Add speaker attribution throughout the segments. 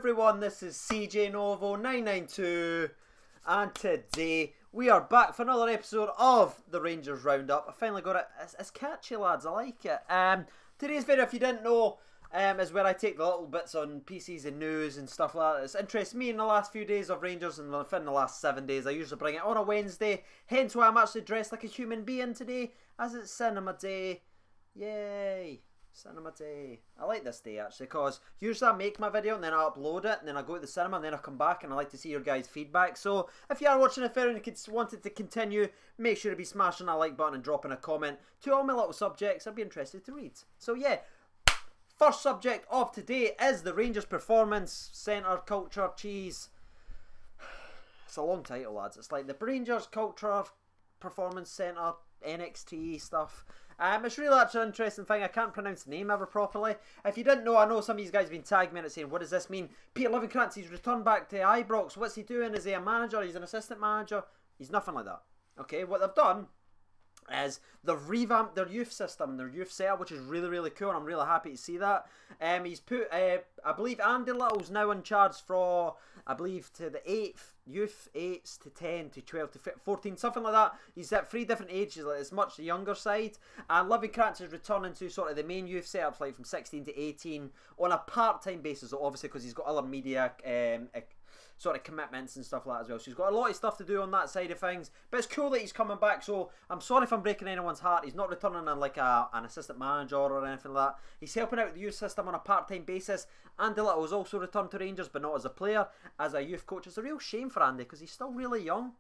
Speaker 1: everyone, this is CJ Novo 992 and today we are back for another episode of the Rangers Roundup. I finally got it. It's catchy, lads, I like it. Today's video, if you didn't know, is where I take the little bits on PCs and news and stuff like that. It's interested me in the last few days of Rangers and within the last 7 days. I usually bring it on a Wednesday, hence why I'm actually dressed like a human being today, as it's cinema day. Yay! Cinema day. I like this day actually because usually I make my video and then I upload it and then I go to the cinema and then I come back and I like to see your guys' feedback. So if you are watching the video and you want it to continue, make sure to be smashing that like button and dropping a comment to all my little subjects I'd be interested to read. So yeah, first subject of today is the Rangers Performance Centre Culture Cheese. It's a long title, lads. It's like the Rangers Culture Performance Centre NXT stuff. It's really actually an interesting thing. I can't pronounce the name ever properly. If you didn't know, I know some of you guys have been tagging me and saying, what does this mean? Peter Livenkrantz, he's returned back to Ibrox. What's he doing? Is he a manager? He's an assistant manager? He's nothing like that. Okay, what they've done is they've revamped their youth system, their youth setup, which is really, really cool, and I'm really happy to see that. He's put, I believe Andy Little's now in charge for, I believe, to the 8th youth, 8s to 10 to 12 to 14, something like that. He's at 3 different ages, like it's much the younger side. And Livenkrantz is returning to sort of the main youth setups, like from 16 to 18, on a part-time basis, obviously, because he's got other media sort of commitments and stuff like that as well. So he's got a lot of stuff to do on that side of things. But it's cool that he's coming back. So I'm sorry if I'm breaking anyone's heart. He's not returning in like an assistant manager or anything like that. He's helping out the youth system on a part-time basis. Andy Little has also returned to Rangers, but not as a player, as a youth coach. It's a real shame for Andy because he's still really young.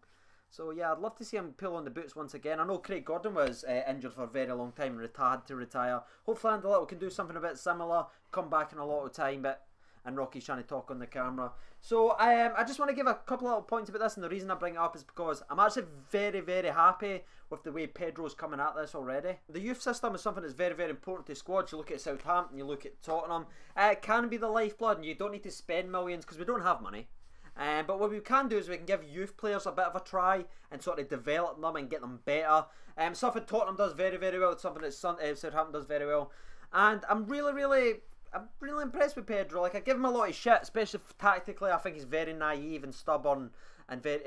Speaker 1: So yeah, I'd love to see him pull on the boots once again. I know Craig Gordon was injured for a very long time and had to retire. Hopefully Andy Little can do something a bit similar, come back in a lot of time, and Rocky's trying to talk on the camera. So I just want to give a couple of little points about this, and the reason I bring it up is because I'm actually very, very happy with the way Pedro's coming at this already. The youth system is something that's very, very important to squads. You look at Southampton, you look at Tottenham. It can be the lifeblood, and you don't need to spend millions because we don't have money. But what we can do is we can give youth players a bit of a try and sort of develop them and get them better. Something Tottenham does very, very well. It's something that Southampton does very well. And I'm really impressed with Pedro. Like, I give him a lot of shit, especially tactically. I think he's very naive and stubborn, and very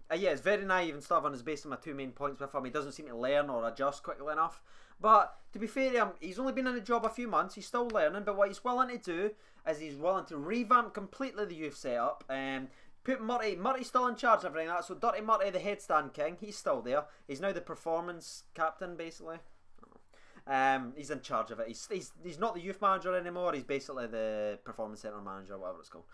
Speaker 1: it's very naive and stubborn is based on my 2 main points with him. He doesn't seem to learn or adjust quickly enough. But to be fair to him, he's only been in the job a few months. He's still learning. But what he's willing to do is he's willing to revamp completely the youth setup. Put Murray's still in charge of everything like that. So Dirty Murray, the headstand king, he's still there. He's now the performance captain, basically. He's in charge of it. He's not the youth manager anymore. He's basically the performance centre manager, whatever it's called.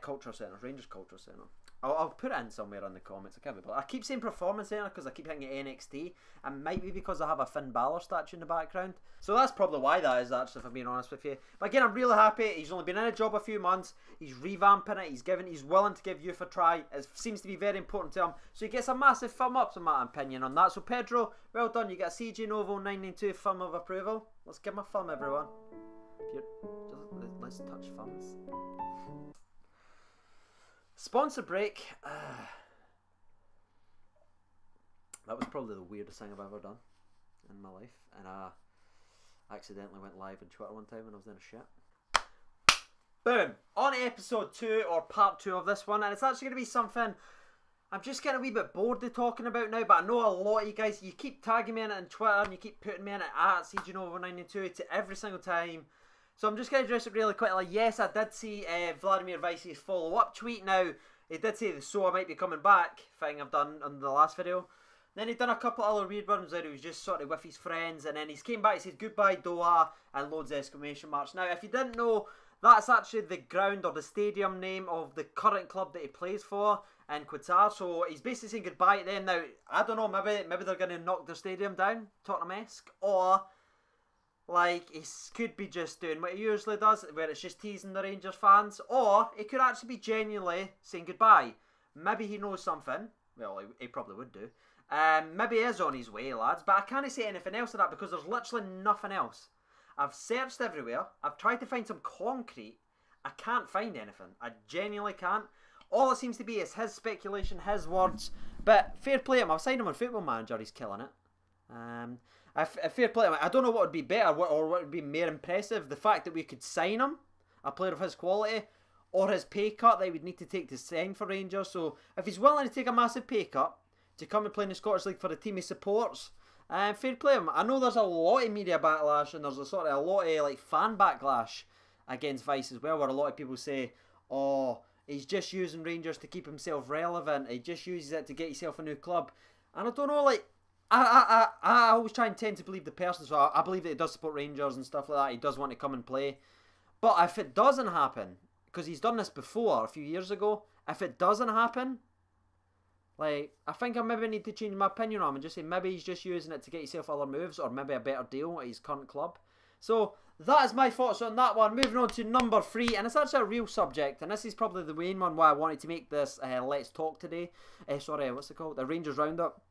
Speaker 1: Culture centre, Rangers Culture Centre. I'll put it in somewhere in the comments. I keep saying performance centre because I keep thinking NXT, and might be because I have a Finn Balor statue in the background. So that's probably why that is, actually, if I'm being honest with you. But again, I'm really happy. He's only been in a job a few months. He's revamping it. He's willing to give youth a try. It seems to be very important to him. So he gets a massive thumb up, in my opinion, on that. So Pedro, well done. You get a CJ Novo 992 thumb of approval. Let's give him a thumb, everyone. Let's touch thumbs. Sponsor break. That was probably the weirdest thing I've ever done in my life, and I accidentally went live on Twitter one time when I was in a shit. Boom! On to episode 2, or part 2 of this one, and it's actually going to be something I'm just getting a wee bit bored of talking about now, but I know a lot of you guys, you keep tagging me in it on Twitter, and you keep putting me in it at CJNovo992 to every single time. So I'm just going to address it really quickly. Yes, I did see Vladimir Weiss's follow-up tweet now. He did say the "so I might be coming back" thing I've done on the last video. Then he'd done a couple of other weird ones where he was just sort of with his friends, and then he came back and said "goodbye Doha" and loads of exclamation marks. Now, if you didn't know, that's actually the ground or the stadium name of the current club that he plays for in Qatar. So he's basically saying goodbye to them. Now, I don't know, maybe they're going to knock their stadium down, Tottenham-esque, or like, he could be just doing what he usually does, where it's just teasing the Rangers fans, or he could actually be genuinely saying goodbye. Maybe he knows something. Well, he probably would do. Maybe he is on his way, lads, but I can't say anything else to that because there's literally nothing else. I've searched everywhere. I've tried to find some concrete. I can't find anything. I genuinely can't. All it seems to be is his speculation, his words. But fair play to him. I've signed him on Football Manager. He's killing it. Fair play to him. I don't know what would be better or what would be more impressive. The fact that we could sign him, a player of his quality, or his pay cut that he would need to take to sign for Rangers. So if he's willing to take a massive pay cut to come and play in the Scottish League for the team he supports, fair play him. I know there's a lot of media backlash and there's a lot of like fan backlash against Weiss as well, where a lot of people say, oh, he's just using Rangers to keep himself relevant. He just uses it to get himself a new club. And I don't know, like, I always try and tend to believe the person, so I believe that he does support Rangers and stuff like that. He does want to come and play. But if it doesn't happen, because he's done this before a few years ago, if it doesn't happen, like, I think I maybe need to change my opinion on him and just say maybe he's just using it to get himself other moves or maybe a better deal at his current club. So that is my thoughts on that one. Moving on to number 3, and it's actually a real subject, and this is probably the main one why I wanted to make this Let's Talk today. Sorry, what's it called? The Rangers Roundup.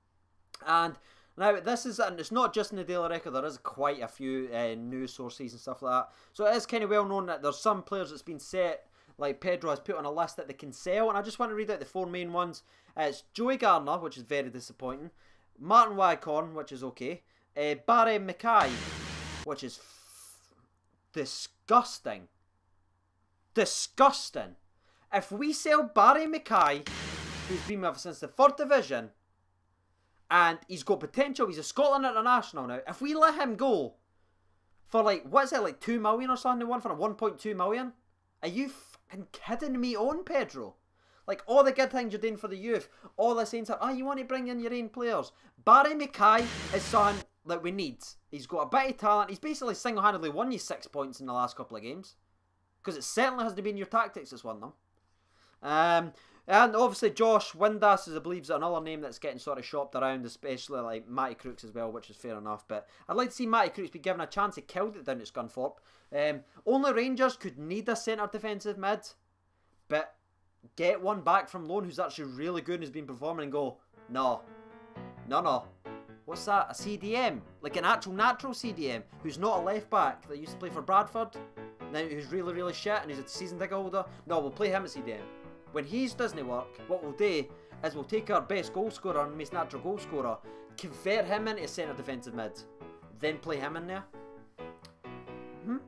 Speaker 1: And now this is, and it's not just in the Daily Record, there is quite a few news sources and stuff like that. So it is kind of well known that there's some players that's been set, like Pedro has put on a list that they can sell, and I just want to read out the 4 main ones. It's Joey Gardner, which is very disappointing, Martin Wycorn, which is okay, Barry Mackay, which is disgusting. Disgusting. If we sell Barry Mackay, who's been with us since the 3rd Division, and he's got potential, he's a Scotland international now, if we let him go for like, what is it, like 2 million or something, one for a 1.2 million? Are you fucking kidding me on, Pedro? Like, all the good things you're doing for the youth, all the saying, oh, you want to bring in your own players. Barry Mackay is something that we need. He's got a bit of talent. He's basically single-handedly won you 6 points in the last couple of games. Because it certainly hasn't been your tactics that's won them. And obviously Josh Windass is, I believe, another name that's getting sort of shopped around, especially like Matty Crooks as well, which is fair enough. But I'd like to see Matty Crooks be given a chance. He killed it down at Scunthorpe. Only Rangers could need a centre defensive mid, but get one back from loan who's actually really good and has been performing and go, no. What's that? A CDM? Like an actual natural CDM who's not a left back that used to play for Bradford, now who's really shit and he's a season ticket holder? No, we'll play him at CDM. When he doesn't work, what we'll do is we'll take our best goal scorer and most natural goal scorer, convert him into a centre defensive mid, then play him in there. Do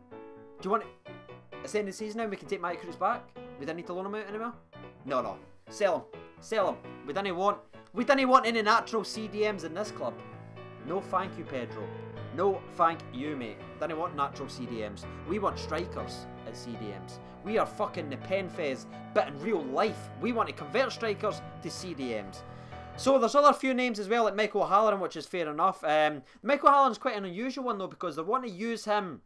Speaker 1: you want it? It's the end of the season now, we can take Mike Cruz back? We don't need to loan him out anymore? No. Sell him. We don't want any natural CDMs in this club. No thank you, Pedro. No thank you, mate. Don't want natural CDMs. We want strikers at CDMs. We are fucking the Penfez, but in real life, we want to convert strikers to CDMs. So there's other few names as well, like Michael O'Halloran, which is fair enough. Michael O'Halloran's quite an unusual one though, because they want to use him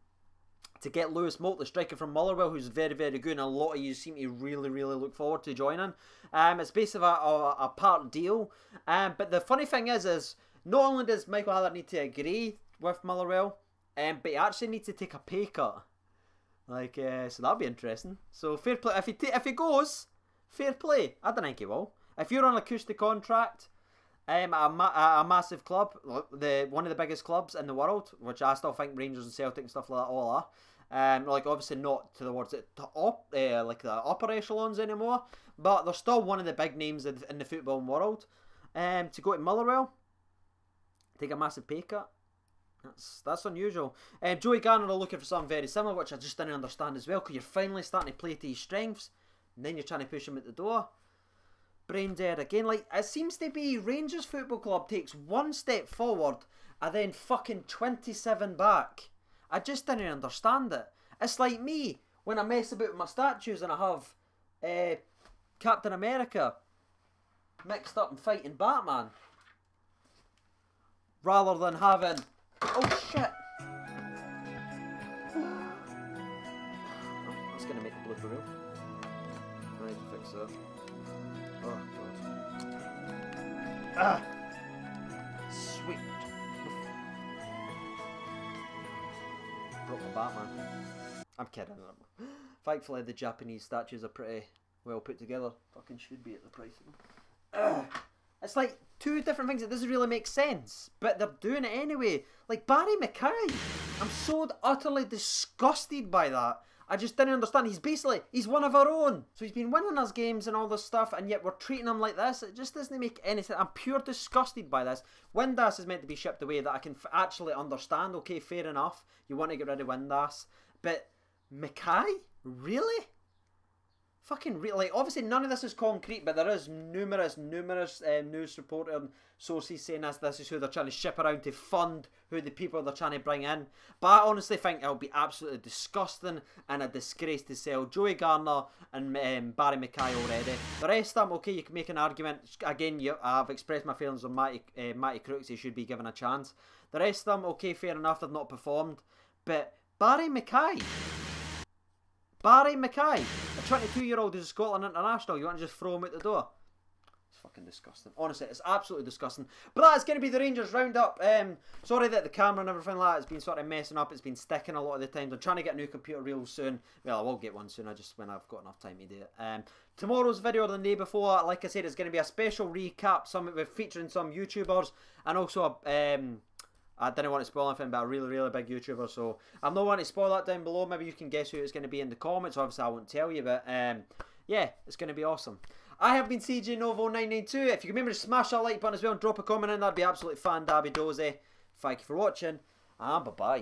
Speaker 1: to get Lewis Moult, the striker from Motherwell, who's very good, and a lot of you seem to really look forward to joining. It's basically a part deal. But the funny thing is not only does Michael O'Halloran need to agree with Motherwell, but he actually needs to take a pay cut. Like, so that'll be interesting. So fair play. If he goes, fair play. I don't think he will. If you're on an acoustic contract, a massive club, one of the biggest clubs in the world, which I still think Rangers and Celtic and stuff like that all are. Like obviously not towards like the upper echelons anymore, but they're still one of the big names in the football world. To go to Motherwell, take a massive pay cut. That's unusual. Joey Garner are looking for something very similar, which I just didn't understand as well, because you're finally starting to play to his strengths, and then you're trying to push him at the door. Brain dead again. Like, it seems to be Rangers Football Club takes one step forward and then fucking 27 back. I just didn't understand it. It's like me when I mess about with my statues and I have Captain America mixed up and fighting Batman, rather than having... Oh shit! That's gonna make the blooper real. I need to fix that. Oh god. Ah! Sweet. Broke my Batman. I'm kidding. Thankfully the Japanese statues are pretty well put together. Fucking should be at the price of them. It's like two different things that doesn't really make sense, but they're doing it anyway. Like Barry Mackay, I'm so utterly disgusted by that. I just didn't understand. He's one of our own. So he's been winning us games and all this stuff, and yet we're treating him like this. It just doesn't make any sense. I'm pure disgusted by this. Windass is meant to be shipped away, that I can actually understand. Okay, fair enough. You want to get rid of Windass. But Mackay? Really? fucking like, obviously none of this is concrete, but there is numerous news reporter and sources saying this is who they're trying to ship around to fund who the people they're trying to bring in. But I honestly think it'll be absolutely disgusting and a disgrace to sell Joey Garner and Barry Mackay already. The rest of them, okay, you can make an argument. Again, I've expressed my feelings on Matty Crooks. He should be given a chance. The rest of them, okay, fair enough, they've not performed. But Barry Mackay, a 22-year-old who's a Scotland international, you want to just throw him out the door? It's fucking disgusting. Honestly, it's absolutely disgusting. But that is going to be the Rangers roundup. Sorry that the camera and everything like that has been sort of messing up. It's been sticking a lot of the times. I'm trying to get a new computer real soon. Well, I will get one soon, just when I've got enough time to do it. Tomorrow's video or the day before, like I said, is going to be a special recap, featuring some YouTubers, and also I didn't want to spoil anything, but a really big YouTuber, so I'm not wanting to spoil that down below. Maybe you can guess who it's going to be in the comments. Obviously, I won't tell you, but yeah, it's going to be awesome. I have been CJ Novo 992. If you can remember to smash that like button as well and drop a comment in, that'd be absolutely fan-dabby-dozy. Thank you for watching, and bye-bye.